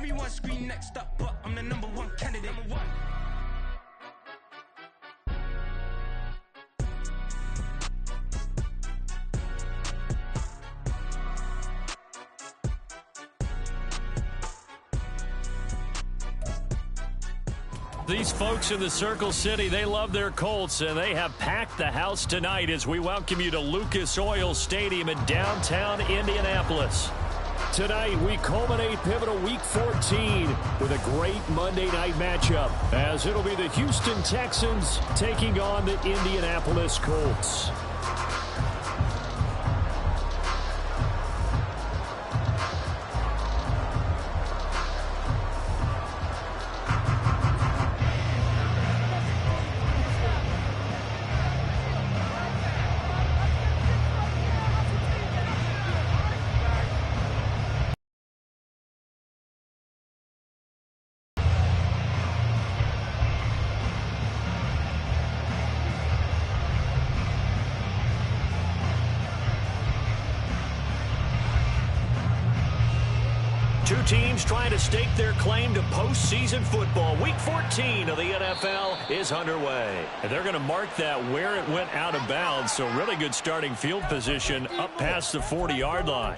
Everyone scream next up, but I'm the #1 candidate. These folks in the Circle City, they love their Colts, and they have packed the house tonight as we welcome you to Lucas Oil Stadium in downtown Indianapolis. Tonight, we culminate pivotal Week 14 with a great Monday night matchup, as it'll be the Houston Texans taking on the Indianapolis Colts. Two teams trying to stake their claim to postseason football. Week 14 of the NFL is underway. And they're going to mark that where it went out of bounds. So really good starting field position up past the 40-yard line.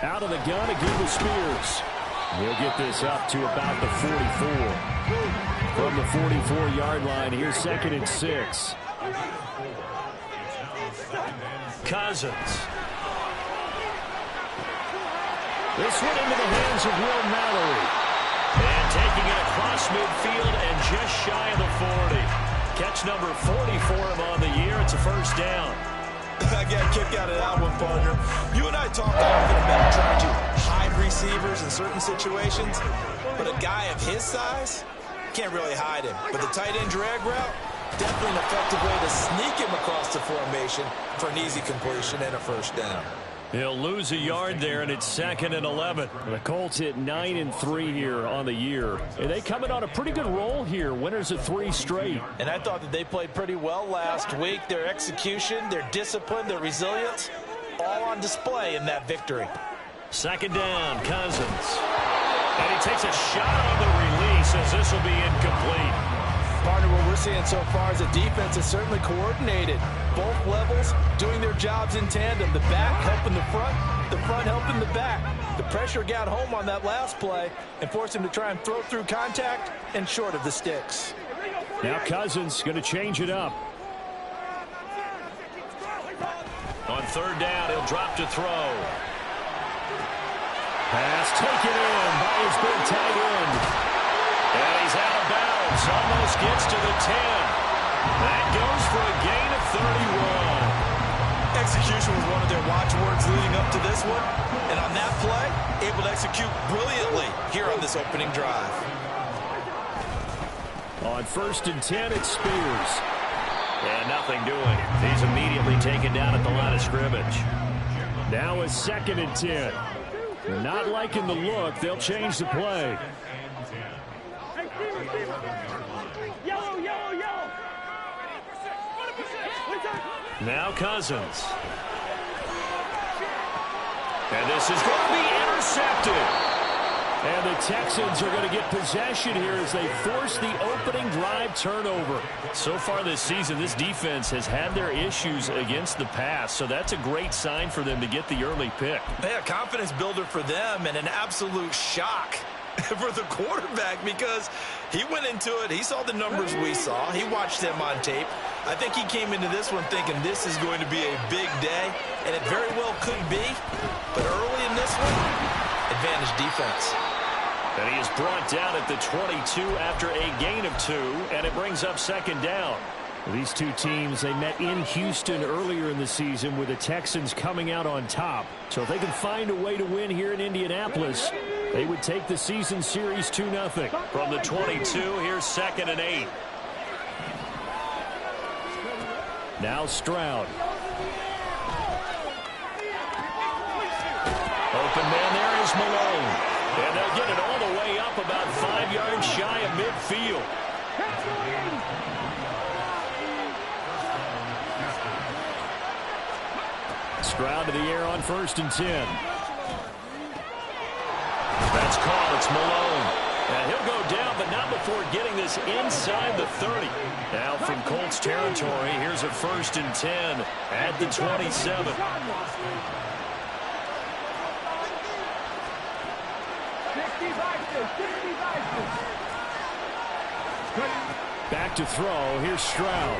Out of the gun again with Spears. He'll get this up to about the 44. From the 44-yard line, here's 2nd and 6. Cousins. This one into the hands of Will Mallory. And taking it across midfield and just shy of the 40. Catch number 40 for him on the year. It's a first down. I got a kick out of that one, partner. You and I talked often about trying to hide receivers in certain situations, but a guy of his size can't really hide him. But the tight end drag route, definitely an effective way to sneak him across the formation for an easy completion and a first down. He'll lose a yard there, and it's 2nd and 11. The Colts hit 9-3 here on the year. And they coming on a pretty good roll here. Winners of 3 straight. And I thought that they played pretty well last week. Their execution, their discipline, their resilience, all on display in that victory. 2nd down, Cousins. And he takes a shot on the release as this will be incomplete. Partner, what we're seeing so far is a defense is certainly coordinated. Both levels doing their jobs in tandem. The back helping the front helping the back. The pressure got home on that last play and forced him to try and throw through contact and short of the sticks. Now Cousins going to change it up. On 3rd down, he'll drop to throw. Pass taken in by his big tight end. And he's out of bounds. Almost gets to the 10. That goes for a gain of 31. Execution was one of their watchwords leading up to this one. And on that play, able to execute brilliantly here on this opening drive. On 1st and 10, it's Spears. And nothing doing. He's immediately taken down at the line of scrimmage. Now it's 2nd and 10. They're not liking the look. They'll change the play. Now Cousins. And this is going to be intercepted. And the Texans are going to get possession here as they force the opening drive turnover. So far this season, this defense has had their issues against the pass, so that's a great sign for them to get the early pick. Yeah, confidence builder for them and an absolute shock for the quarterback because he went into it. He saw the numbers we saw. He watched them on tape. I think he came into this one thinking this is going to be a big day, and it very well could be. But early in this one, advantage defense. And he is brought down at the 22 after a gain of 2, and it brings up 2nd down. These two teams, they met in Houston earlier in the season with the Texans coming out on top. So if they can find a way to win here in Indianapolis, they would take the season series 2-0. From the 22, here's 2nd and 8. Now Stroud. Open man there. is Malone. And they'll get it all the way up about 5 yards shy of midfield. Stroud to the air on 1st and 10. That's called. It's Malone. And he'll go down, but not before getting this inside the 30. Now from Colts territory, here's a 1st and 10 at the 27. Back to throw. Here's Stroud.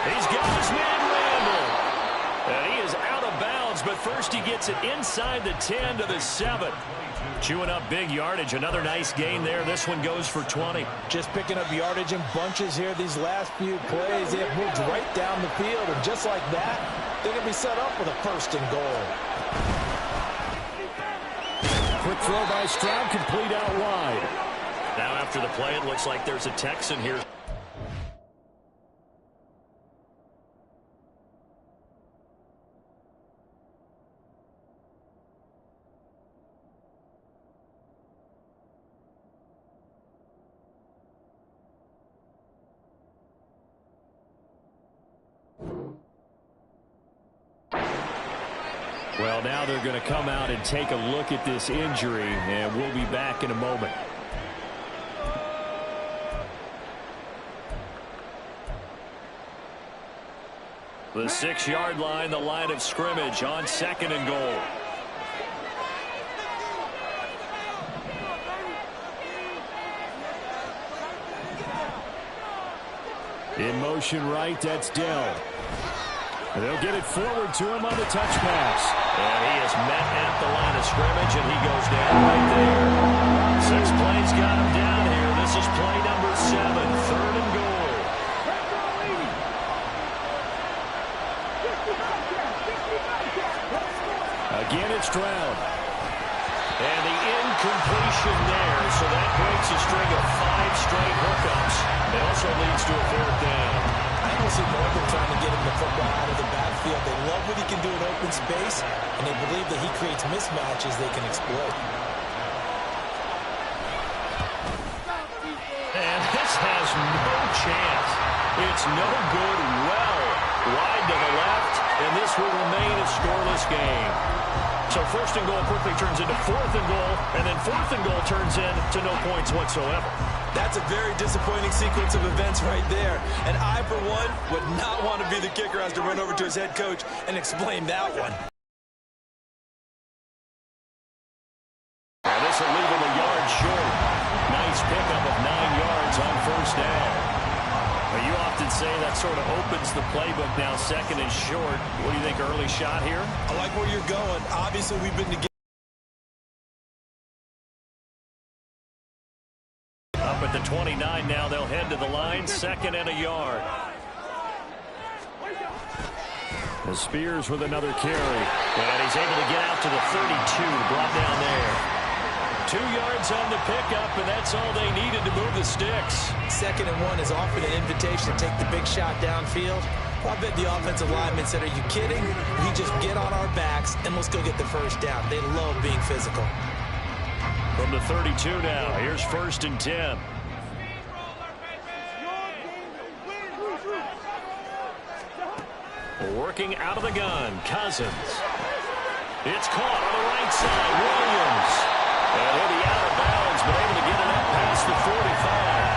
He's got his man Randall. And he is out of bounds, but first he gets it inside the 10 to the 7. Chewing up big yardage. Another nice gain there. This one goes for 20. Just picking up yardage in bunches here these last few plays. They have moved right down the field, and just like that, they're going to be set up with a 1st and goal. Quick throw by Stroud, complete out wide. Now after the play, it looks like there's a Texan here. Well, now they're going to come out and take a look at this injury, and we'll be back in a moment. The 6-yard line, the line of scrimmage on 2nd and goal. In motion right, that's Dell. They'll get it forward to him on the touch pass. And he is met at the line of scrimmage, and he goes down right there. 6 plays got him down here. This is play number 7, 3rd and goal. Again, it's Stroud. And the incompletion there, so that breaks a string of 5 straight hookups. It also leads to a 4th down. I don't see Northern trying to get him the football out of the backfield. They love what he can do in open space, and they believe that he creates mismatches they can exploit. And this has no chance. It's no good. Well wide to the left, and this will remain a scoreless game. So 1st and goal quickly turns into 4th and goal, and then 4th and goal turns into no points whatsoever. That's a very disappointing sequence of events right there. And I, for one, would not want to be the kicker who has to run over to his head coach and explain that one. And this will leave him a yard short. Nice pickup of 9 yards on 1st down. But you often say that sort of opens the playbook now, 2nd and short. What do you think, early shot here? I like where you're going. Obviously, we've been together. Up at the 29 now, they'll head to the line, 2nd and a yard. Well, Spears with another carry. And he's able to get out to the 32, brought down there. 2 yards on the pickup, and that's all they needed to move the sticks. 2nd and 1 is often an invitation to take the big shot downfield. I bet the offensive lineman said, "Are you kidding? We just get on our backs, and let's go get the 1st down." They love being physical. From the 32 now, here's 1st and 10. Working out of the gun, Cousins. It's caught on the right side, Williams. And he'll be out of bounds, but able to get it up past the 45.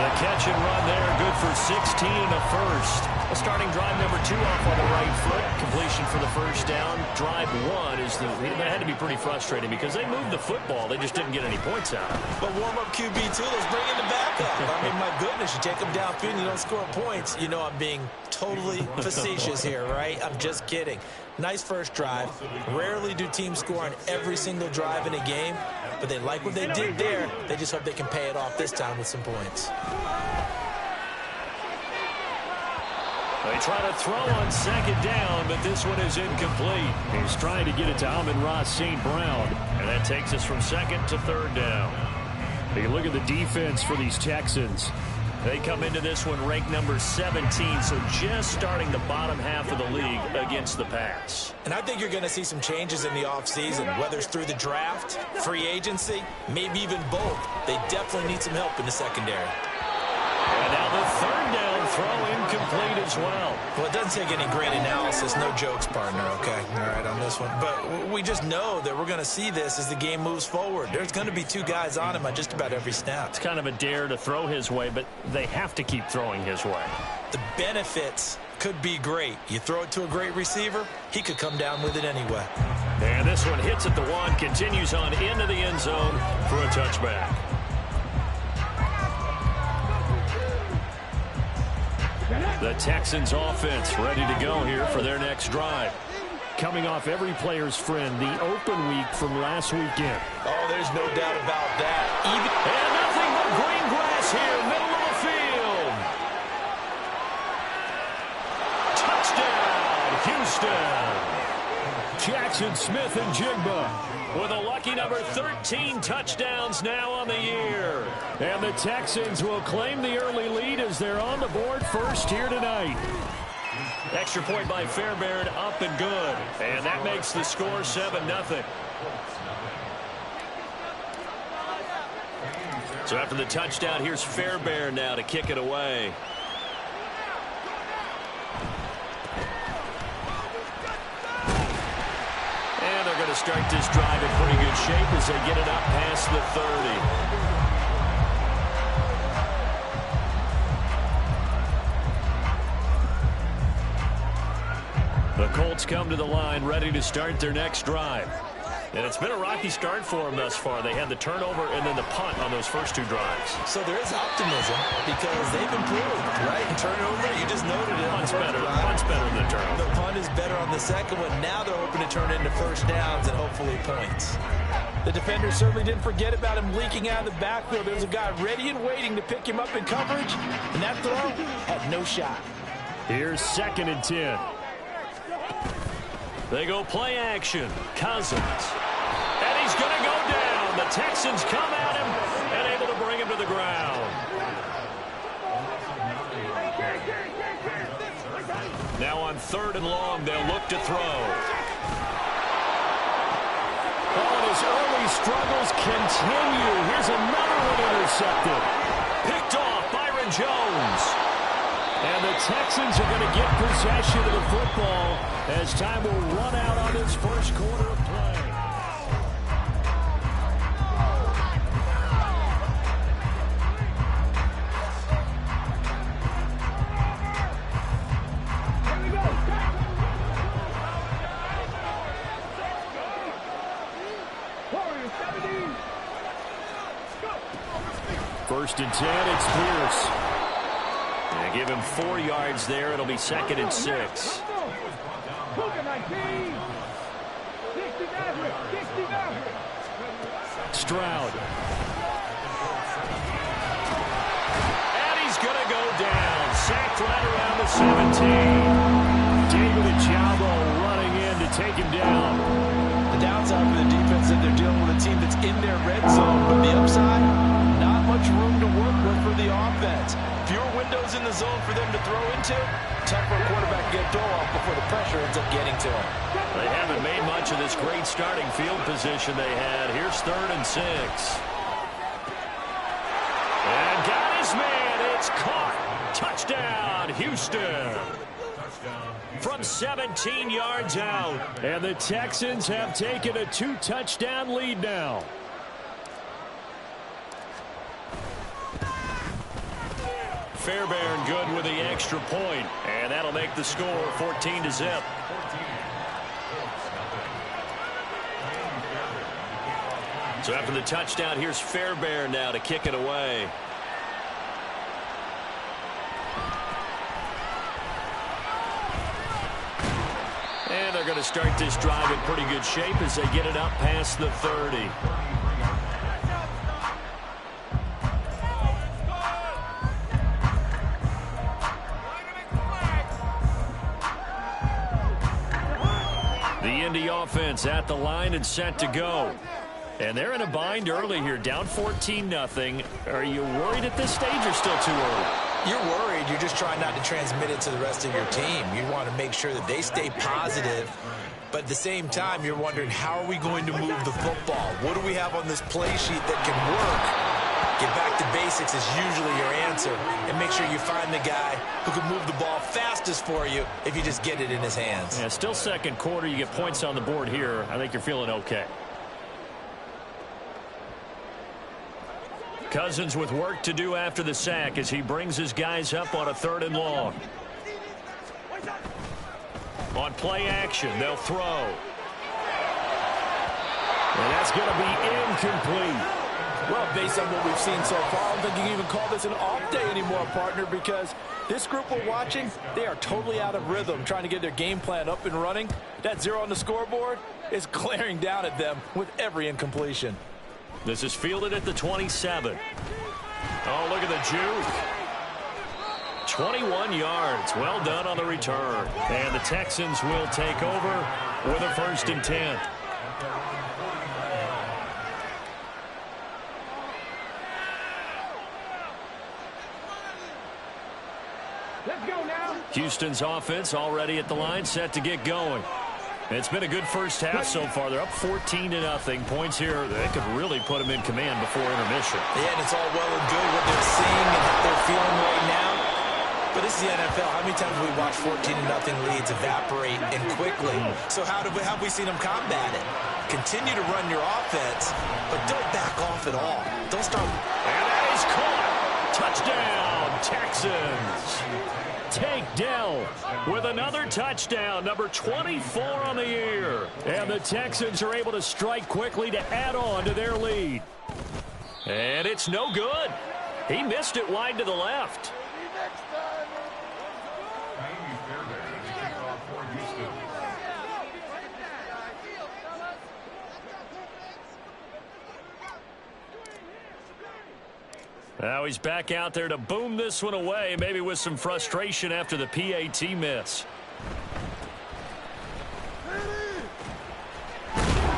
The catch and run there, good for 16 and a 1st. A starting drive number 2 off on the right foot. Completion for the 1st down. Drive 1 is that had to be pretty frustrating because they moved the football. They just didn't get any points out. But warm-up QB2, let's bring in the backup. I mean, my goodness, you take them downfield and you don't score points. You know I'm being totally facetious here, right? I'm just kidding. Nice first drive. Rarely do teams score on every single drive in a game, but they like what they did there. They just hope they can pay it off this time with some points. They try to throw on 2nd down, but this one is incomplete. He's trying to get it to Amon-Ra St. Brown, and that takes us from 2nd to 3rd down. You look at the defense for these Texans. They come into this one ranked number 17, so just starting the bottom half of the league against the pass. And I think you're going to see some changes in the offseason, whether it's through the draft, free agency, maybe even both. They definitely need some help in the secondary. And now the third down throw incomplete as well. Well, it doesn't take any great analysis. No jokes, partner, okay? All right, on this one. But we just know that we're going to see this as the game moves forward. There's going to be two guys on him on just about every snap. It's kind of a dare to throw his way, but they have to keep throwing his way. The benefits could be great. You throw it to a great receiver, he could come down with it anyway. And this one hits at the one, continues on into the end zone for a touchback. The Texans offense ready to go here for their next drive. Coming off every player's friend, the open week from last weekend. Oh, there's no doubt about that. And nothing but green grass here, middle of the field. Touchdown, Houston. Jackson Smith and Jigba with a lucky number 13 touchdowns now on the year. And the Texans will claim the early lead as they're on the board first here tonight. Extra point by Fairbairn, up and good. And that makes the score 7-0. So after the touchdown, here's Fairbairn now to kick it away. And they're going to start this drive in pretty good shape as they get it up past the 30. The Colts come to the line ready to start their next drive. And it's been a rocky start for them thus far. They had the turnover and then the punt on those first two drives. So there is optimism because they've improved, right? And turnover, you just noted it. Punt's better. Punt's better than the turnover. The punt is better on the second one. Now they're hoping to turn it into first downs and hopefully points. The defender certainly didn't forget about him leaking out of the backfield. There's a guy ready and waiting to pick him up in coverage. And that throw had no shot. Here's 2nd and 10. They go play action. Cousins. And he's going to go down. The Texans come at him and able to bring him to the ground. Now on 3rd and long, they'll look to throw. Oh, and his early struggles continue. Here's another one intercepted. Picked off Byron Jones. And the Texans are going to get possession of the football as time will run out on this first quarter of play. First and 10, it's Pierce. And give him 4 yards there. It'll be 2nd and 6. Stroud. And he's going to go down. Sacked right around the 17. David Ojabo running in to take him down. The downside for the defense is that they're dealing with a team that's in their red zone, but the upside, not much room to work with for the offense. Fewer windows in the zone for them to throw into. Tough for a quarterback to get a throw off before the pressure ends up getting to him. They haven't made much of this great starting field position they had. Here's 3rd and 6. And got his man. It's caught. Touchdown, Houston. From 17 yards out. And the Texans have taken a 2-touchdown lead now. Fairbairn good with the extra point, and that'll make the score 14-0. So after the touchdown, here's Fairbairn now to kick it away. And they're going to start this drive in pretty good shape as they get it up past the 30. The Indy offense at the line and set to go. And they're in a bind early here, down 14-0. Are you worried at this stage or still too early? You're worried. You're just trying not to transmit it to the rest of your team. You want to make sure that they stay positive. But at the same time, you're wondering, how are we going to move the football? What do we have on this play sheet that can work? Get back to basics is usually your answer. And make sure you find the guy who can move the ball fastest for you if you just get it in his hands. Yeah, still second quarter. You get points on the board here. I think you're feeling okay. Cousins with work to do after the sack as he brings his guys up on a 3rd and long. On play action, they'll throw. And that's going to be incomplete. Well, based on what we've seen so far, I don't think you can even call this an off day anymore, partner, because this group we're watching, they are totally out of rhythm, trying to get their game plan up and running. That 0 on the scoreboard is glaring down at them with every incompletion. This is fielded at the 27. Oh, look at the juke. 21 yards. Well done on the return. And the Texans will take over with a 1st and 10. Let's go now. Houston's offense already at the line, set to get going. It's been a good first half so far. They're up 14-0. Points here, they could really put them in command before intermission. Yeah, and it's all well and good what they're seeing and how they're feeling right now. But this is the NFL. How many times have we watched 14-0 leads evaporate and quickly? So how have we seen them combat it? Continue to run your offense, but don't back off at all. Don't start. And that is caught. Touchdown, Texans. Tank Dell with another touchdown, number 24 on the year. And the Texans are able to strike quickly to add on to their lead. And it's no good. He missed it wide to the left. Now he's back out there to boom this one away, maybe with some frustration after the PAT miss.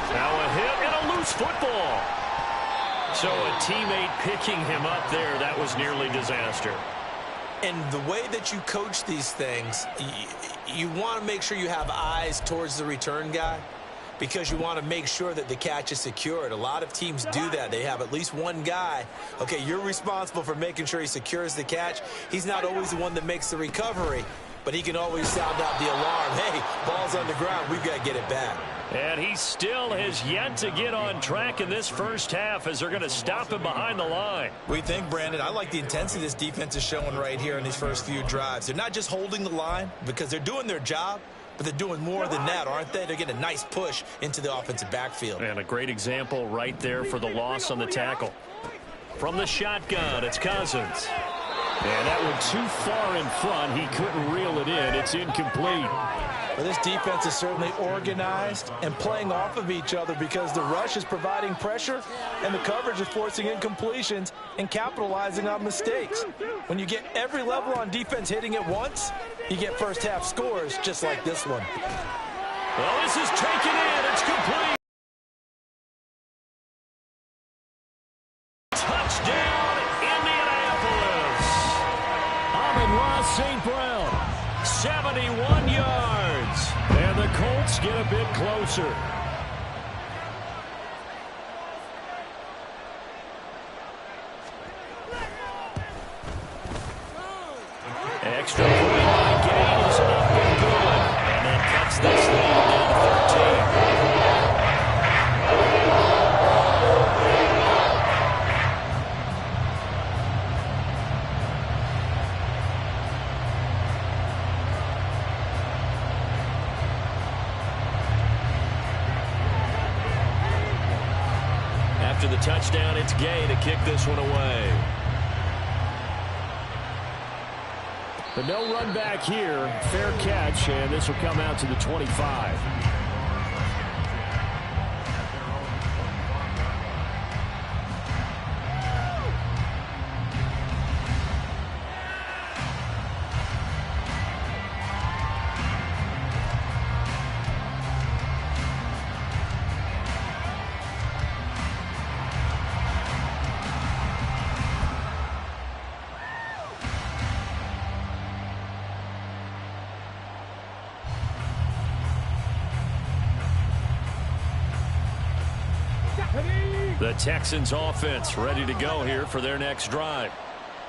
Now a hit and a loose football. So a teammate picking him up there, that was nearly disaster. And the way that you coach these things, you want to make sure you have eyes towards the return guy, because you want to make sure that the catch is secured. A lot of teams do that. They have at least one guy. Okay, you're responsible for making sure he secures the catch. He's not always the one that makes the recovery, but he can always sound out the alarm. Hey, ball's on the ground. We've got to get it back. And he still has yet to get on track in this first half as they're going to stop him behind the line. We think, Brandon, I like the intensity this defense is showing right here in these first few drives. They're not just holding the line because they're doing their job, but they're doing more than that, aren't they? They're getting a nice push into the offensive backfield. And a great example right there for the loss on the tackle. From the shotgun, it's Cousins. And that one too far in front. He couldn't reel it in. It's incomplete. Well, this defense is certainly organized and playing off of each other because the rush is providing pressure and the coverage is forcing incompletions and capitalizing on mistakes. When you get every level on defense hitting at once, you get first half scores just like this one. Well, this is taken in. It's complete. Touchdown, Indianapolis. Amon-Ra St. Brown, 71 yards. And the Colts get a bit closer. Extra point by Gay is up and good. And that cuts this lead down to 13. After the touchdown, it's Gay to kick this one away. But no run back here. Fair catch, and this will come out to the 25. The Texans offense ready to go here for their next drive.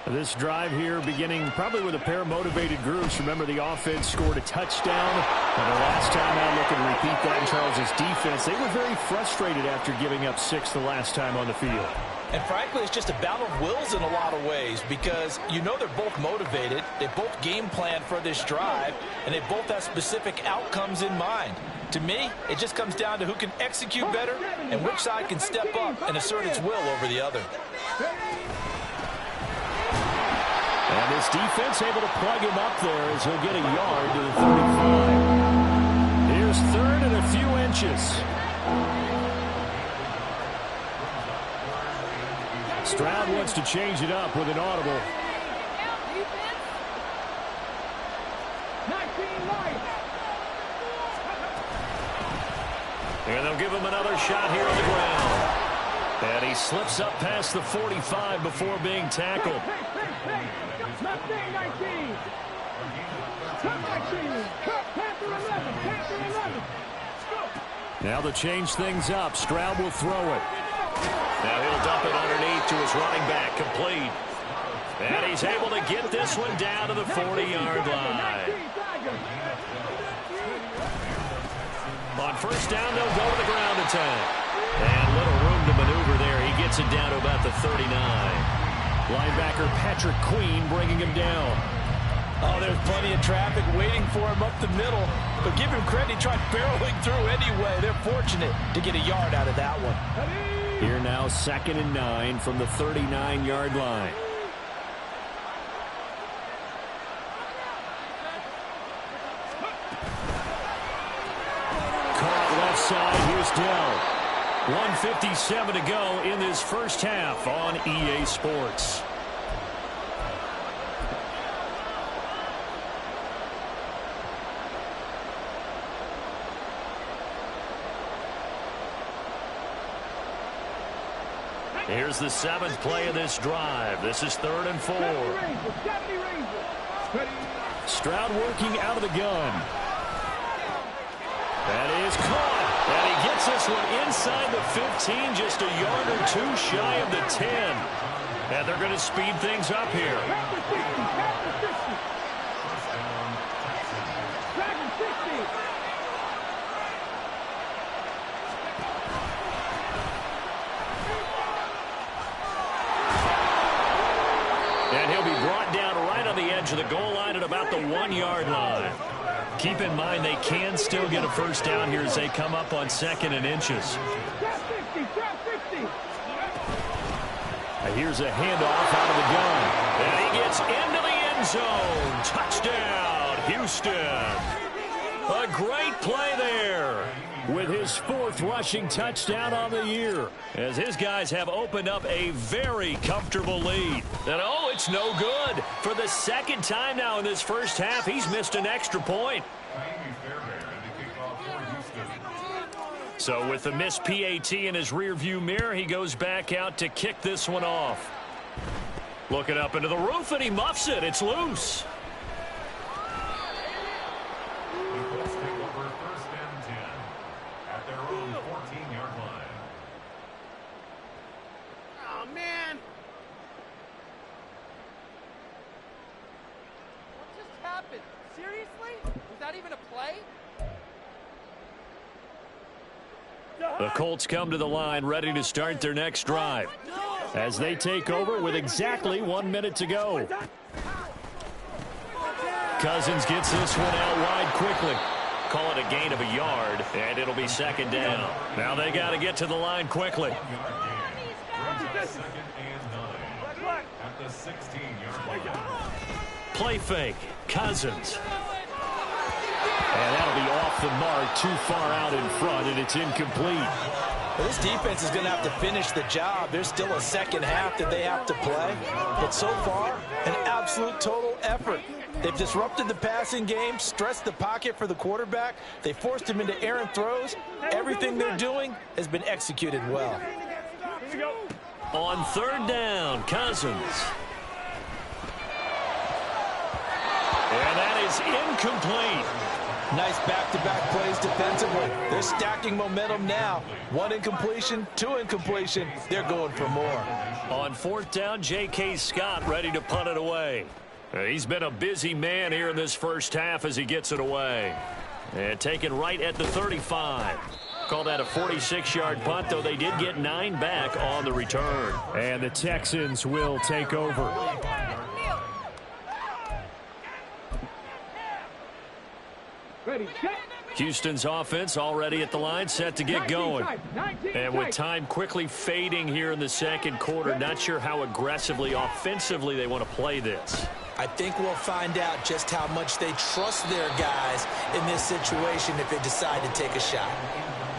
This drive here beginning probably with a pair of motivated groups. Remember, the offense scored a touchdown. And the last time out, looking to repeat that in Charles' defense. They were very frustrated after giving up 6 the last time on the field. And frankly, it's just a battle of wills in a lot of ways because you know they're both motivated. They both game plan for this drive, and they both have specific outcomes in mind. To me, it just comes down to who can execute better and which side can step up and assert its will over the other. And this defense able to plug him up there as he'll get a yard to the 35. Here's third and a few inches. Stroud wants to change it up with an audible. And they'll give him another shot here on the ground. And he slips up past the 45 before being tackled. Now to change things up, Stroud will throw it. Now he'll dump it underneath to his running back, complete. And he's able to get this one down to the 40-yard line. On first down, they'll go to the ground attack. And little room to maneuver there. He gets it down to about the 39. Linebacker Patrick Queen bringing him down. Oh, there's plenty of traffic waiting for him up the middle. But give him credit, he tried barreling through anyway. They're fortunate to get a yard out of that one. Here now, 2nd and 9 from the 39-yard line. Caught left side, here's Dell. 1:57 to go in this first half on EA Sports. Here's the 7th play of this drive. This is 3rd and 4. Stroud working out of the gun. That is caught. And he gets this one inside the 15, just a yard or two shy of the 10. And they're going to speed things up here. And he'll be brought down right on the edge of the goal line at about the 1-yard line. Keep in mind they can still get a first down here as they come up on 2nd and inches. Here's a handoff out of the gun. And he gets into the end zone. Touchdown, Houston. A great play there. With his 4th rushing touchdown on the year. As his guys have opened up a very comfortable lead. And oh, it's no good. For the 2nd time now in this first half, he's missed an extra point. So with the missed PAT in his rearview mirror, he goes back out to kick this one off. Looking up into the roof, and he muffs it. It's loose. The Colts come to the line ready to start their next drive as they take over with exactly 1 minute to go. Cousins gets this one out wide quickly. Call it a gain of a yard, and it'll be 2nd down. Now they got to get to the line quickly. Play fake. Cousins. And that'll be off the mark, too far out in front, and it's incomplete. Well, this defense is going to have to finish the job. There's still a 2nd half that they have to play. But so far, an absolute total effort. They've disrupted the passing game, stressed the pocket for the quarterback. They forced him into errant throws. Everything they're doing has been executed well. On 3rd down, Cousins. And that is incomplete. Nice back-to-back plays defensively. They're stacking momentum now. 1 incompletion, 2 incompletion. They're going for more. On 4th down, J.K. Scott ready to punt it away. He's been a busy man here in this first half as he gets it away. And taken right at the 35. Call that a 46-yard punt, though they did get 9 back on the return. And the Texans will take over. Ready, set. Houston's offense already at the line, set to get going. And with time quickly fading here in the second quarter, not sure how aggressively, offensively they want to play this. I think we'll find out just how much they trust their guys in this situation if they decide to take a shot.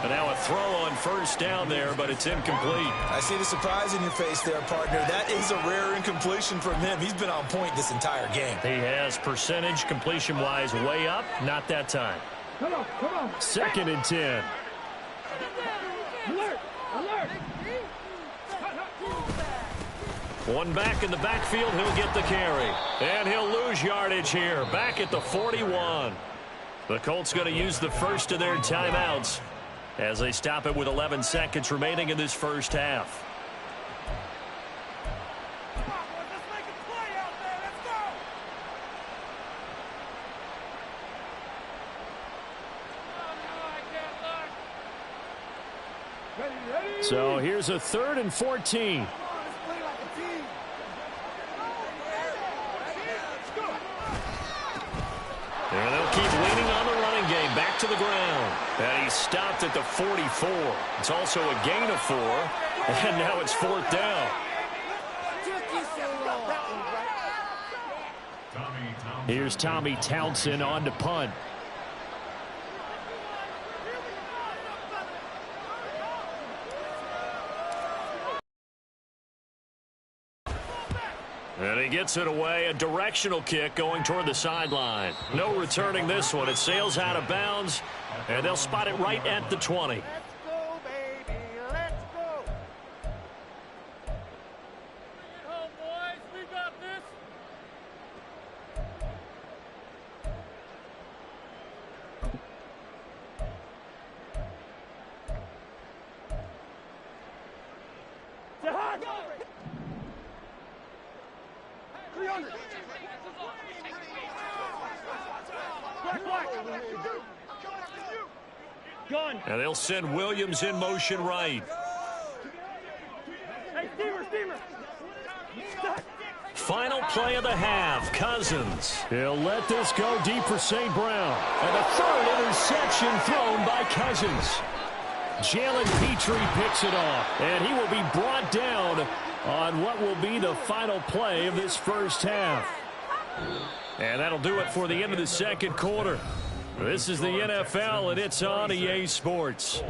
And now a throw on 1st down there, but it's incomplete. I see the surprise in your face there, partner. That is a rare incompletion from him. He's been on point this entire game. He has percentage completion-wise way up. Not that time. Come on, come on. 2nd and 10. Alert, alert. One back in the backfield, he'll get the carry. And he'll lose yardage here, back at the 41. The Colts going to use the first of their timeouts as they stop it with 11 seconds remaining in this first half. So here's a 3rd and 14. And they'll keep leaning on the running game back to the ground. And he stopped at the 44. It's also a gain of 4. And now it's 4th down. Here's Tommy Townsend on to punt. And he gets it away, a directional kick going toward the sideline. No returning this one. It sails out of bounds, and they'll spot it right at the 20. Let's go, baby. Let's go. Bring it home, boys. We got this. And they'll send Williams in motion right. Hey, steamer. Final play of the half, Cousins. He'll let this go deep for St. Brown. And a 3rd interception thrown by Cousins. Jalen Petrie picks it off, and he will be brought down on what will be the final play of this first half. And that'll do it for the end of the second quarter. This is the NFL, and it's on EA Sports.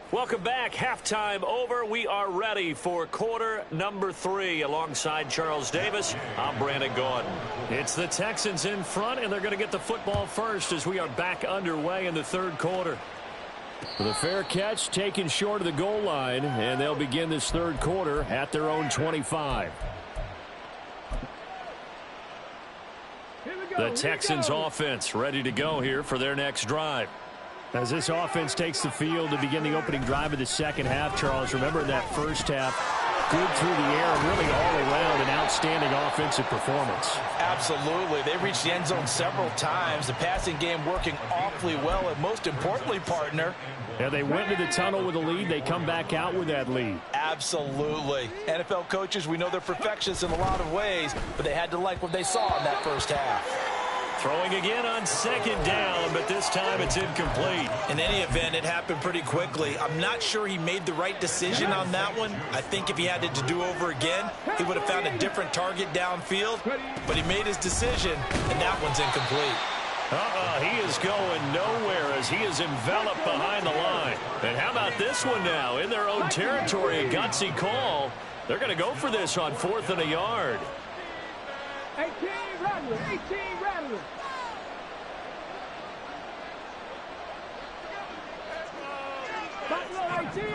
Welcome back. Halftime over. We are ready for quarter number 3. Alongside Charles Davis, I'm Brandon Gordon. It's the Texans in front, and they're going to get the football first as we are back underway in the third quarter. The fair catch taken short of the goal line, and they'll begin this third quarter at their own 25. The Texans offense ready to go here for their next drive. As this offense takes the field to begin the opening drive of the second half, Charles, remember in that first half, good through the air and really all around an outstanding offensive performance. Absolutely. They reached the end zone several times. The passing game working awfully well, and most importantly, partner, yeah, they went into the tunnel with a lead. They come back out with that lead. Absolutely. NFL coaches, we know they're perfectionists in a lot of ways, but they had to like what they saw in that first half. Throwing again on second down, but this time it's incomplete. In any event, it happened pretty quickly. I'm not sure he made the right decision on that one. I think if he had it to do over again, he would have found a different target downfield. But he made his decision, and that one's incomplete. He is going nowhere as he is enveloped behind the line. And how about this one now? In their own territory, a gutsy call. They're going to go for this on 4th and a yard. 18 Rattler, 18 Rattler. Buffalo 18.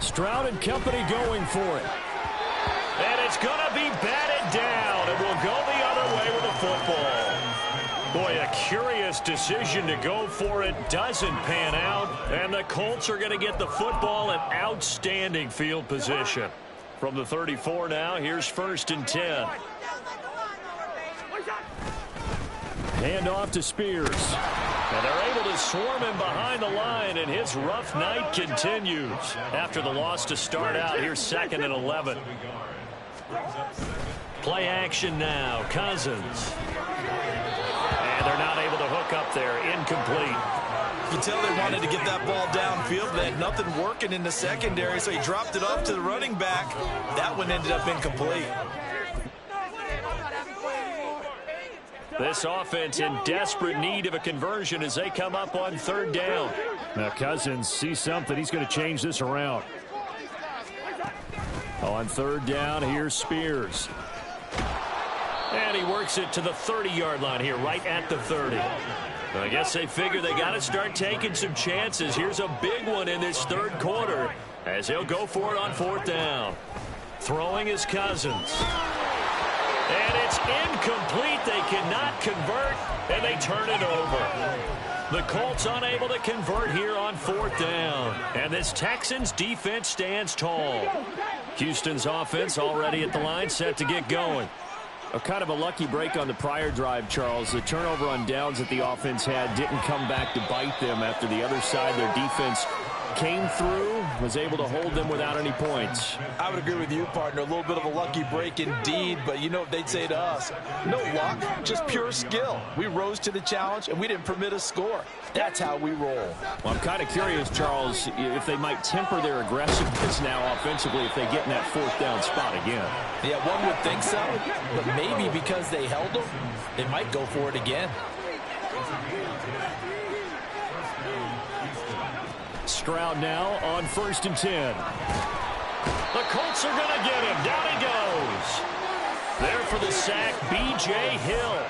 Stroud and company going for it. And it's going to be batted down. It will go the other way with the football. Boy, a curious decision to go for it. Doesn't pan out. And the Colts are going to get the football in outstanding field position. From the 34 now, here's 1st and 10. Hand off to Spears. And they're able to swarm him behind the line, and his rough night continues. After the loss to start out, here's 2nd and 11. Play action now. Cousins. And they're not able to hook up there. Incomplete. You can tell they wanted to get that ball downfield. They had nothing working in the secondary, so he dropped it off to the running back. That one ended up incomplete. This offense in desperate need of a conversion as they come up on 3rd down. Now Cousins sees something. He's going to change this around. On 3rd down, here's Spears. And he works it to the 30-yard line here, right at the 30. I guess they figure they got to start taking some chances. Here's a big one in this 3rd quarter as he'll go for it on 4th down. Throwing is Cousins. And it's incomplete. They cannot convert, and they turn it over. The Colts unable to convert here on 4th down. And this Texans defense stands tall. Houston's offense already at the line, set to get going. Kind of a lucky break on the prior drive, Charles. The turnover on downs that the offense had didn't come back to bite them after the other side. Their defense came through, was able to hold them without any points. I would agree with you, partner. A little bit of a lucky break indeed, but you know what they'd say to us? No luck, just pure skill. We rose to the challenge, and we didn't permit a score. That's how we roll. Well, I'm kind of curious, Charles, if they might temper their aggressiveness now offensively if they get in that 4th down spot again. Yeah, one would think so, but maybe because they held them, they might go for it again. Stroud now on 1st and 10. The Colts are going to get him. Down he goes. There for the sack, B.J. Hill.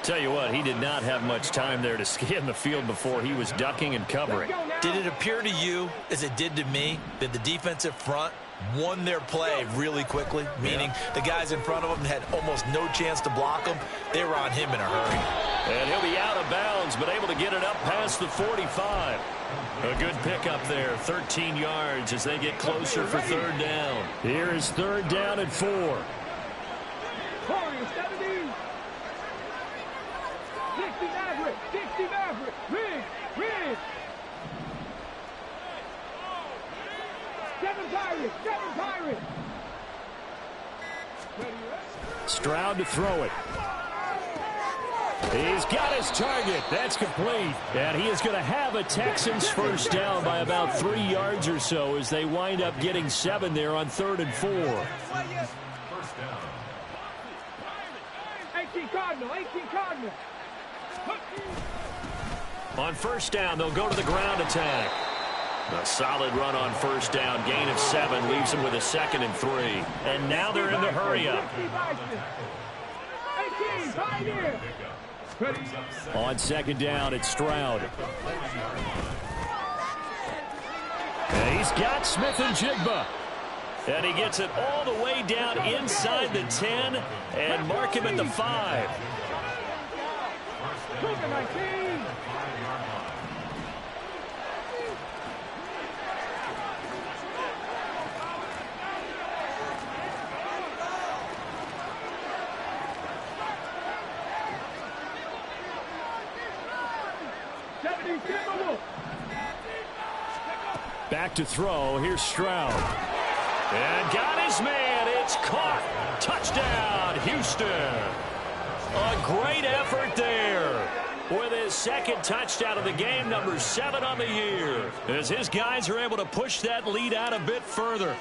Tell you what, he did not have much time there to scan the field before he was ducking and covering. Did it appear to you, as it did to me, that the defensive front won their play really quickly? Meaning the guys in front of them had almost no chance to block him. They were on him in a hurry. And he'll be out of bounds, but able to get it up past the 45. A good pickup there, 13 yards as they get closer for 3rd down. Here is 3rd down and 4. 60 Maverick, 60 Maverick, Ridge. 7 Pirates. Stroud to throw it. He's got his target. That's complete. And he is going to have a Texans 1st down by about 3 yards or so as they wind up getting 7 there on 3rd and 4. 18 Cardinal. On 1st down, they'll go to the ground attack. A solid run on 1st down. Gain of 7 leaves them with a 2nd and 3. And now they're in the hurry up. 18 Pioneer. On 2nd down, it's Stroud. And he's got Smith and Jigba. And he gets it all the way down inside the 10 and mark him at the 5. Back to throw. Here's Stroud. And got his man. It's caught. Touchdown, Houston. A great effort there. With his 2nd touchdown of the game, number 7 on the year. As his guys are able to push that lead out a bit further.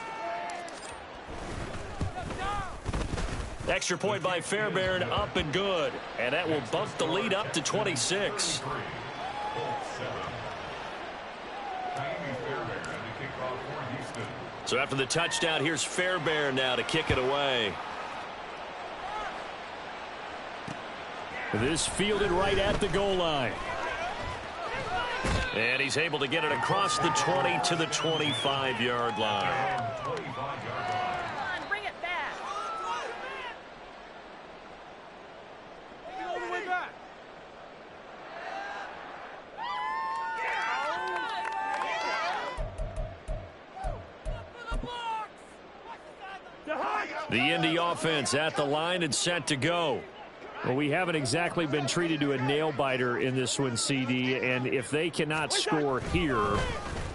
Extra point by Fairbairn, up and good. And that will bump the lead up to 26. So after the touchdown, here's Fairbairn now to kick it away. This fielded right at the goal line. And he's able to get it across the 20 to the 25-yard line. Bring it back. All the way back. The Indy offense at the line and set to go. Well, we haven't exactly been treated to a nail-biter in this one, CD, and if they cannot score here,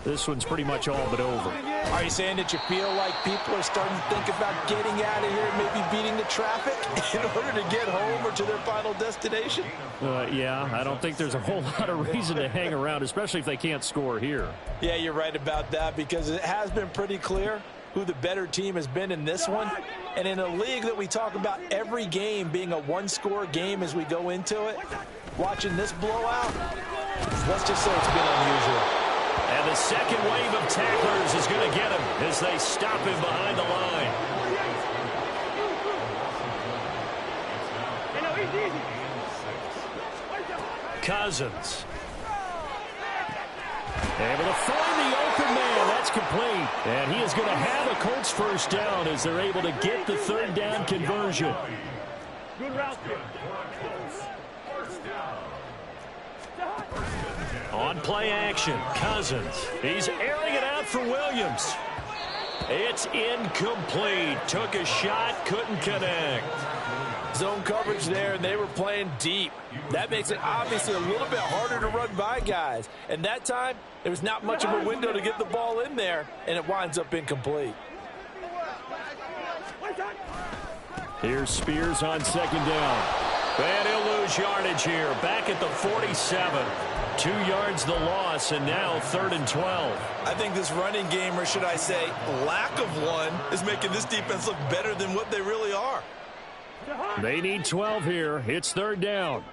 this one's pretty much all but over. Are you saying that you feel like people are starting to think about getting out of here and maybe beating the traffic in order to get home or to their final destination? Yeah, I don't think there's a whole lot of reason to hang around, especially if they can't score here. Yeah, you're right about that, because it has been pretty clear who the better team has been in this one. And in a league that we talk about every game being a one-score game as we go into it, watching this blowout, let's just say it's been unusual. And the second wave of tacklers is going to get him as they stop him behind the line. Cousins. Able to find the open man. That's complete. And he is going to have a Colts first down as they're able to get the third down conversion. Good route. On play action, Cousins. He's airing it out for Williams. It's incomplete. Took a shot, couldn't connect. Zone coverage there, and they were playing deep. That makes it obviously a little bit harder to run by guys. And that time, there was not much of a window to get the ball in there, and it winds up incomplete. Here's Spears on second down. And he'll lose yardage here. Back at the 47. 2 yards the loss, and now 3rd and 12. I think this running game, or should I say lack of one, is making this defense look better than what they really are. They need 12 here. It's 3rd down.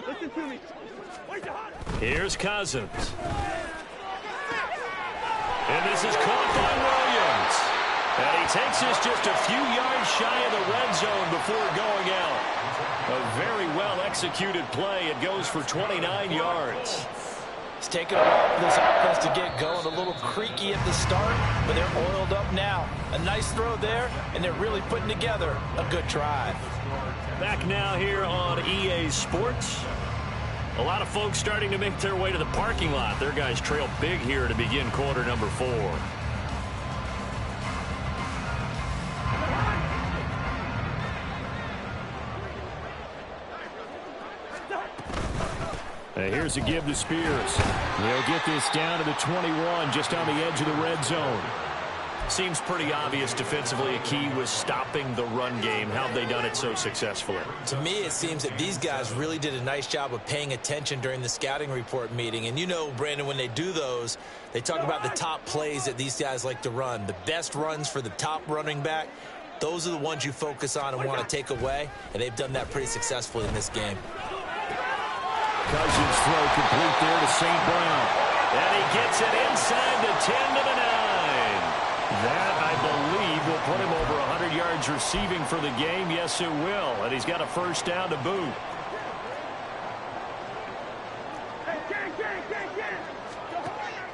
Listen to me. Here's Cousins. And this is caught by Williams. And he takes this just a few yards shy of the red zone before going out. A very well-executed play. It goes for 29 yards. It's taken a while for this offense to get going. A little creaky at the start, but they're oiled up now. A nice throw there, and they're really putting together a good drive. Back now here on EA Sports. A lot of folks starting to make their way to the parking lot. Their guys trail big here to begin quarter number 4. Here's a give to Spears. They'll get this down to the 21, just on the edge of the red zone. Seems pretty obvious defensively a key was stopping the run game. How have they done it so successfully? To me, it seems that these guys really did a nice job of paying attention during the scouting report meeting. And you know, Brandon, when they do those, they talk about the top plays that these guys like to run. The best runs for the top running back, those are the ones you focus on and want to take away. And they've done that pretty successfully in this game. Cousins throw complete there to St. Brown. And he gets it inside the 10 to the 9. That, I believe, will put him over 100 yards receiving for the game. Yes, it will. And he's got a first down to boot.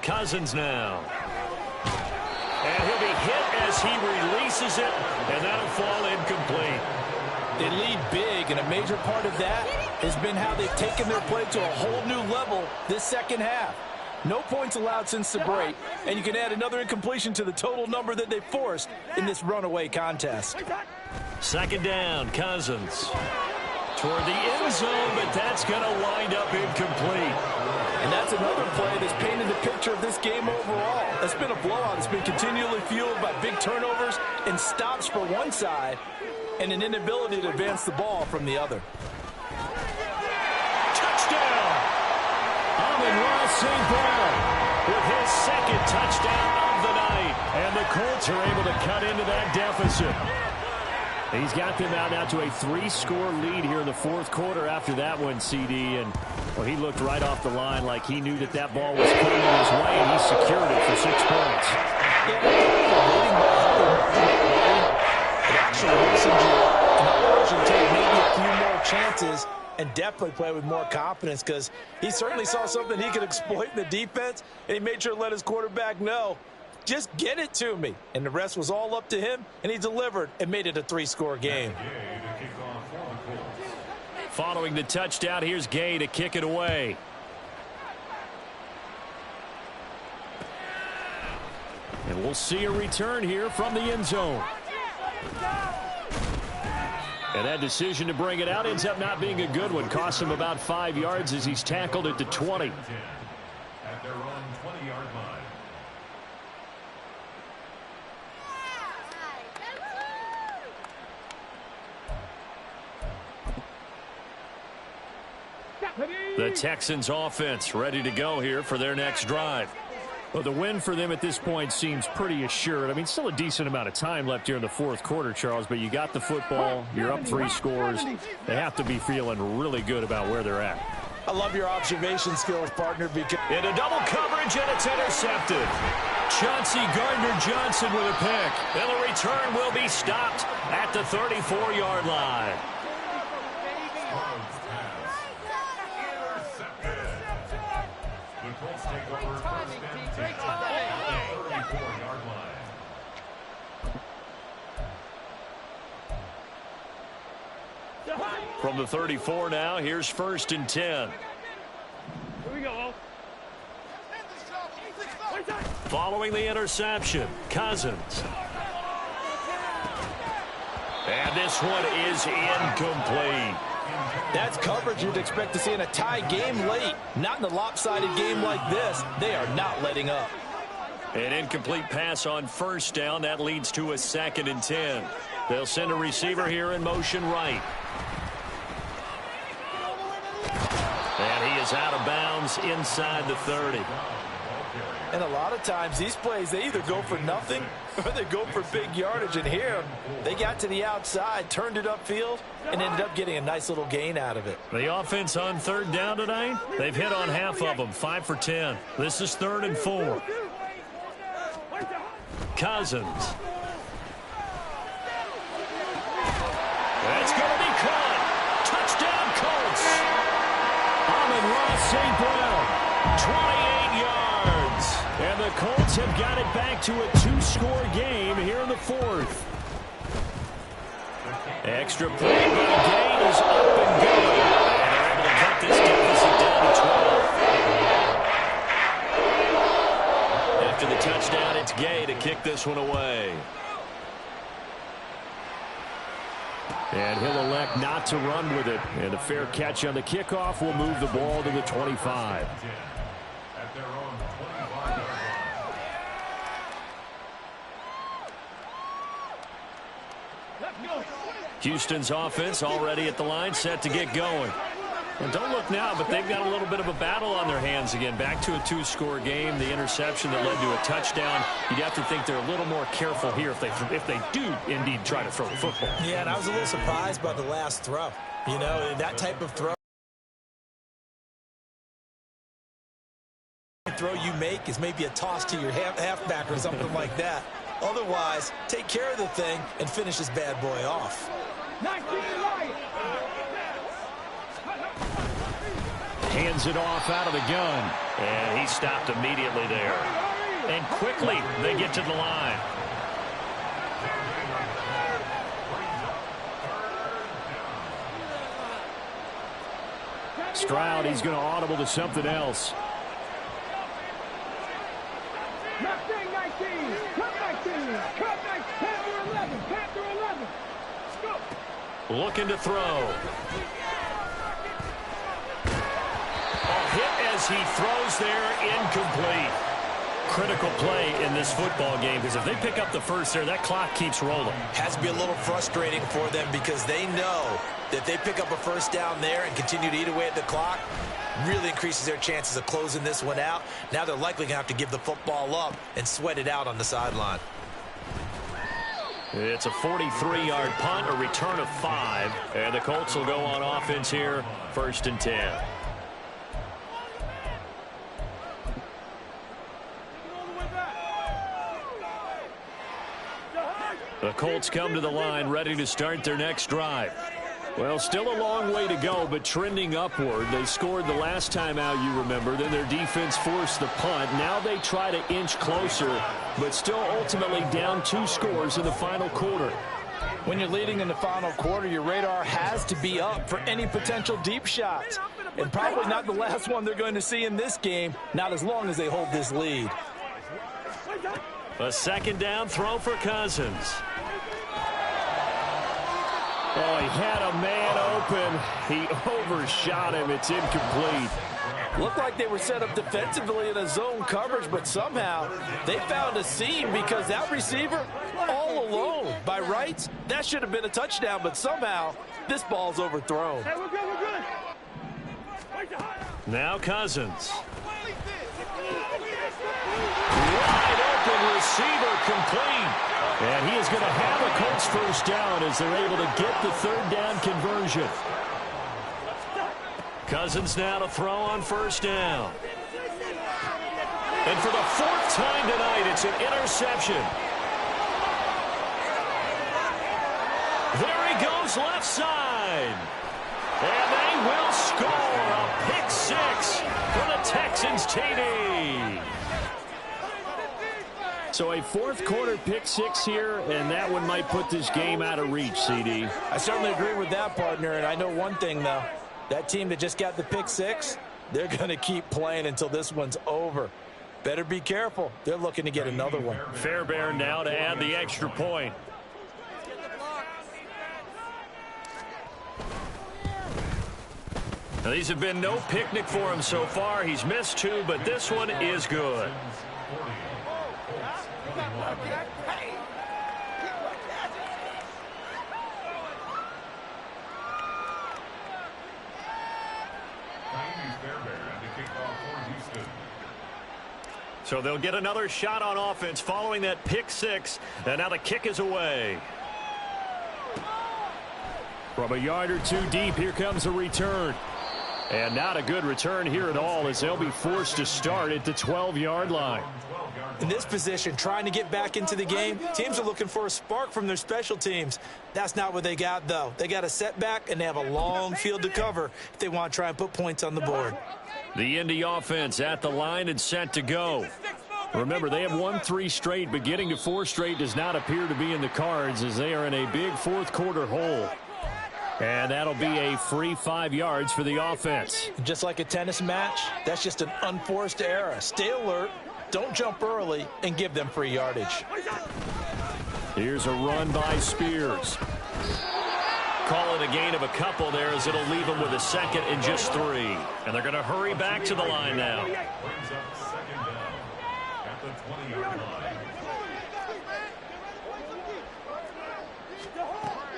Cousins now. And he'll be hit as he releases it, and that'll fall incomplete. They lead big, and a major part of that has been how they've taken their play to a whole new level this second half. No points allowed since the break, and you can add another incompletion to the total number that they forced in this runaway contest. Second down, Cousins. Toward the end zone, but that's going to wind up incomplete. And that's another play that's painted the picture of this game overall. It's been a blowout. It's been continually fueled by big turnovers and stops for one side and an inability to advance the ball from the other. Touchdown! Amon-Ra St. Brown With his second touchdown of the night. And the Colts are able to cut into that deficit. He's got them out now to a 3-score lead here in the fourth quarter after that one, CD. And well, he looked right off the line like he knew that that ball was coming his way, and he secured it for 6 points. Yeah, leading by a healthy margin, it actually loosens you up and allows you to take maybe a few more chances and definitely play with more confidence, because he certainly saw something he could exploit in the defense, and he made sure to let his quarterback know, just get it to me. And the rest was all up to him, and he delivered and made it a 3-score game. Following the touchdown, here's Gay to kick it away. And we'll see a return here from the end zone. And that decision to bring it out ends up not being a good one. Costs him about 5 yards as he's tackled at the 20. At their own 20-yard line. The Texans offense ready to go here for their next drive. Well, the win for them at this point seems pretty assured. I mean, still a decent amount of time left here in the fourth quarter, Charles, but you got the football, you're up 3 scores. They have to be feeling really good about where they're at. I love your observation skills, partner, because into double coverage, and it's intercepted. Chauncey Gardner-Johnson with a pick. And the return will be stopped at the 34-yard line. From the 34 now, here's 1st and 10. Here we go. Following the interception, Cousins. And this one is incomplete. that's coverage you'd expect to see in a tie game late. Not in a lopsided game like this. They are not letting up. An incomplete pass on 1st down. That leads to a 2nd and 10. They'll send a receiver here in motion right. And he is out of bounds inside the 30. And a lot of times these plays, they either go for nothing or they go for big yardage. And here, they got to the outside, turned it upfield, and ended up getting a nice little gain out of it. The offense on 3rd down tonight, they've hit on half of them, 5 for 10. This is 3rd and 4. Cousins. That's going to be caught. Touchdown, Colts. Amon-Ra St. Brown, 28 yards. And the Colts have got it back to a 2-score game here in the 4th. Extra play by Gay is up and going. And they're able to cut this deficit down to 12. After the touchdown, it's Gay to kick this one away. And he'll elect not to run with it. And a fair catch on the kickoff will move the ball to the 25. At their own 25-yard line. Houston's offense already at the line, set to get going. And don't look now, but they've got a little bit of a battle on their hands again. Back to a 2-score game. The interception that led to a touchdown. You'd have to think they're a little more careful here if they do indeed try to throw the football. Yeah, and I was a little surprised by the last throw. You know, that type of throw you make is maybe a toss to your halfback or something like that. Otherwise, take care of the thing and finish this bad boy off. Hands it off out of the gun. And he stopped immediately there. And quickly, they get to the line. Stroud, he's going to audible to something else. Looking to throw. A hit as he throws there, incomplete. Critical play in this football game, because if they pick up the first there, that clock keeps rolling. Has to be a little frustrating for them because they know that they pick up a first down there and continue to eat away at the clock, really increases their chances of closing this one out. Now they're likely going to have to give the football up and sweat it out on the sideline. It's a 43-yard punt, a return of 5, and the Colts will go on offense here, 1st and 10. The Colts come to the line ready to start their next drive. Well, still a long way to go, but trending upward. They scored the last time out, you remember. Then their defense forced the punt. Now they try to inch closer, but still ultimately down 2 scores in the final quarter. When you're leading in the final quarter, your radar has to be up for any potential deep shots. And probably not the last one they're going to see in this game, not as long as they hold this lead. A second down throw for Cousins. Oh, he had a man open. He overshot him. It's incomplete. Looked like they were set up defensively in a zone coverage, but somehow they found a seam because that receiver all alone. By rights, that should have been a touchdown, but somehow this ball's overthrown. Hey, we're good. Now Cousins. Wide open receiver complete. And he is going to have a Colts first down as they're able to get the third down conversion. Cousins now to throw on first down. And for the 4th time tonight, it's an interception. There he goes left side. And they will score a pick 6 for the Texans TD. So a 4th quarter pick 6 here, and that one might put this game out of reach, CD. I certainly agree with that, partner, and I know one thing, though. That team that just got the pick 6, they're going to keep playing until this one's over. Better be careful. They're looking to get another one. Fairbairn now to add the extra point. Now, these have been no picnic for him so far. He's missed 2, but this one is good. So they'll get another shot on offense following that pick 6, and now the kick is away. From a yard or 2 deep, here comes a return. And not a good return here at all, as they'll be forced to start at the 12-yard line. In this position, trying to get back into the game, teams are looking for a spark from their special teams. That's not what they got, though. They got a setback, and they have a long field to cover if they want to try and put points on the board. The Indy offense at the line and set to go. Remember, they have won 3 straight, but getting to 4 straight does not appear to be in the cards as they are in a big 4th quarter hole. And that'll be a free 5 yards for the offense. Just like a tennis match, that's just an unforced error. Stay alert, don't jump early, and give them free yardage. Here's a run by Spears. Call it a gain of a couple there as it'll leave them with a second and just 3. And they're going to hurry back to the line now. Brings up second down at the 20-yard line.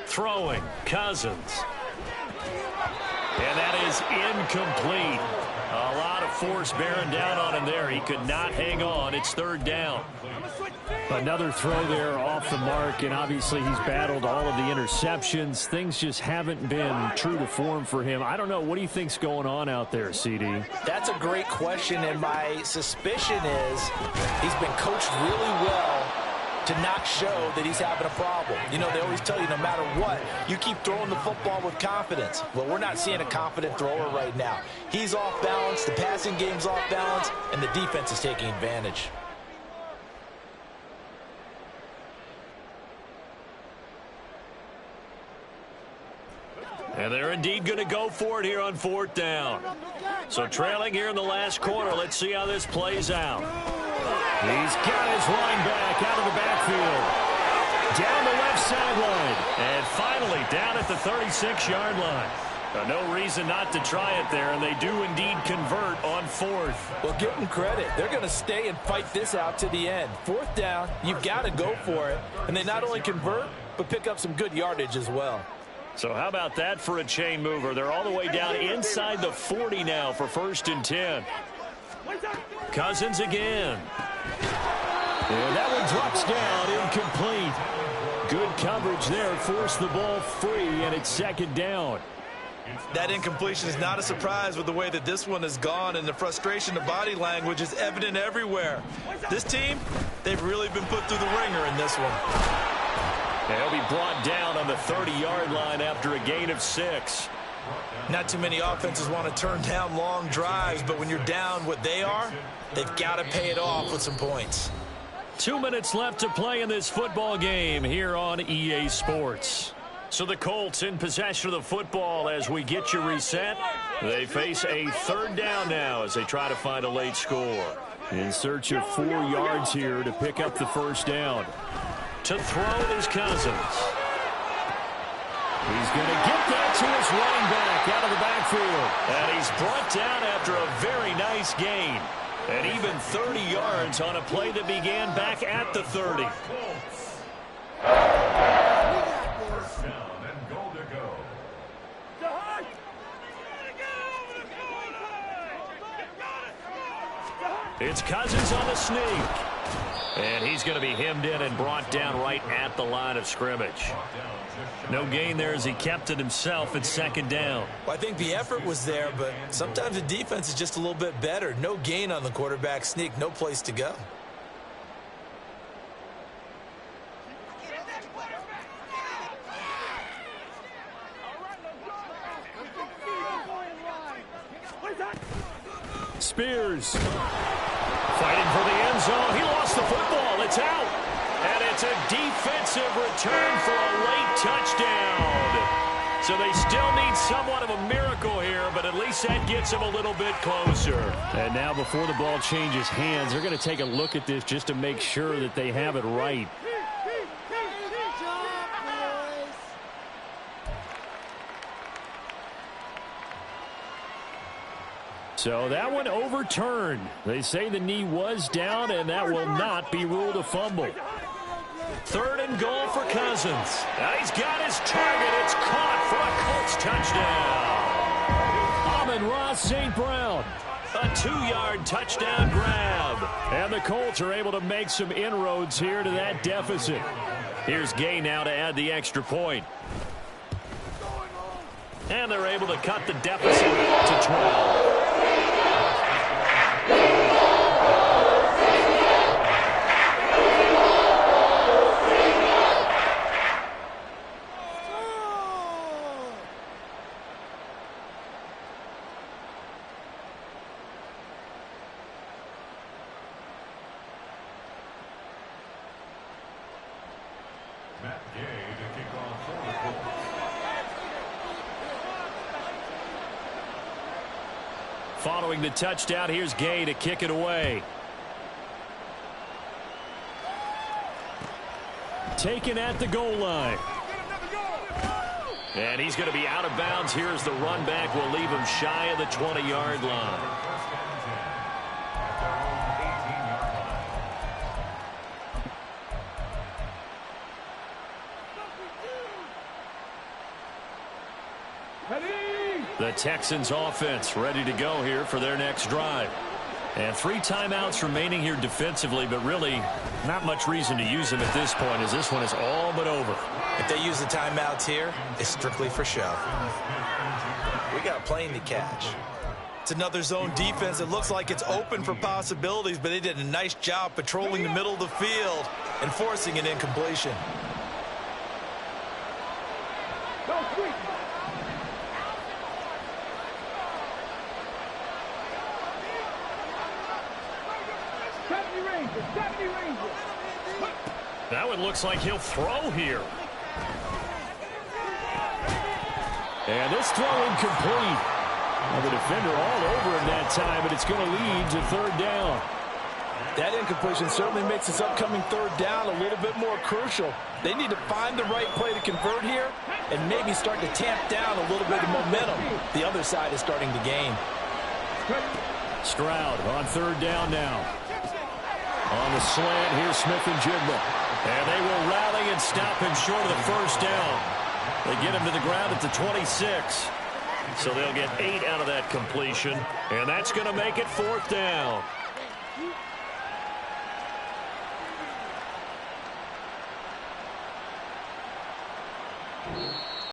Throwing, Cousins. And that is incomplete. A lot of force bearing down on him there. He could not hang on. It's 3rd down. Another throw there off the mark, and obviously he's battled all of the interceptions. Things just haven't been true to form for him. I don't know. What do you think's going on out there, CD? That's a great question, and my suspicion is he's been coached really well to not show that he's having a problem. You know, they always tell you no matter what, you keep throwing the football with confidence. Well, we're not seeing a confident thrower right now. He's off balance, the passing game's off balance, and the defense is taking advantage. And they're indeed going to go for it here on 4th down. So trailing here in the last quarter, let's see how this plays out. He's got his line back out of the backfield. Down the left sideline. And finally down at the 36-yard line. No reason not to try it there, and they do indeed convert on 4th. Well, give them credit. They're going to stay and fight this out to the end. 4th down, you've got to go for it. And they not only convert, but pick up some good yardage as well. So how about that for a chain mover? They're all the way down inside the 40 now for 1st and 10. Cousins again. And that one drops down, incomplete. Good coverage there, forced the ball free, and it's 2nd down. That incompletion is not a surprise with the way that this one has gone, and the frustration, the body language is evident everywhere. This team, they've really been put through the ringer in this one. He'll be brought down on the 30-yard line after a gain of 6. Not too many offenses want to turn down long drives, but when you're down what they are, they've got to pay it off with some points. 2 minutes left to play in this football game here on EA Sports. So the Colts in possession of the football as we get you reset. They face a 3rd down now as they try to find a late score. In search of 4 yards here to pick up the 1st down. To throw is Cousins. He's going to get that to his running back out of the backfield. And he's brought down after a very nice gain. And even 30 yards on a play that began back at the 30. First down and goal to go. It's Cousins on the sneak. And he's going to be hemmed in and brought down right at the line of scrimmage. No gain there as he kept it himself at 2nd down. Well, I think the effort was there, but sometimes the defense is just a little bit better. No gain on the quarterback sneak, no place to go. Spears fighting for the end zone. He lost the football. It's out. And it's a defensive return for a late touchdown. So they still need somewhat of a miracle here, but at least that gets them a little bit closer. And now before the ball changes hands, they're going to take a look at this just to make sure that they have it right. So that one overturned. They say the knee was down, and that will not be ruled a fumble. 3rd and goal for Cousins. And he's got his target. It's caught for a Colts touchdown. Amon-Ra St. Brown. A 2-yard touchdown grab. And the Colts are able to make some inroads here to that deficit. Here's Gay now to add the extra point. And they're able to cut the deficit to 12. Following the touchdown, here's Gay to kick it away. Taken at the goal line. And he's going to be out of bounds. Here's the run back. Will leave him shy of the 20-yard line. The Texans offense ready to go here for their next drive. And 3 timeouts remaining here defensively, but really not much reason to use them at this point as this one is all but over. If they use the timeouts here, it's strictly for show. We got a plane to catch. It's another zone defense. It looks like it's open for possibilities, but they did a nice job patrolling the middle of the field and forcing an incompletion. That one looks like he'll throw here. And this throw incomplete. Well, the defender all over him that time, but it's going to lead to 3rd down. That incompletion certainly makes this upcoming 3rd down a little bit more crucial. They need to find the right play to convert here and maybe start to tamp down a little bit of momentum. The other side is starting to gain. Stroud on 3rd down now. On the slant, here's Smith and Jigba. And they will rally and stop him short of the 1st down. They get him to the ground at the 26. So they'll get 8 out of that completion. And that's going to make it 4th down.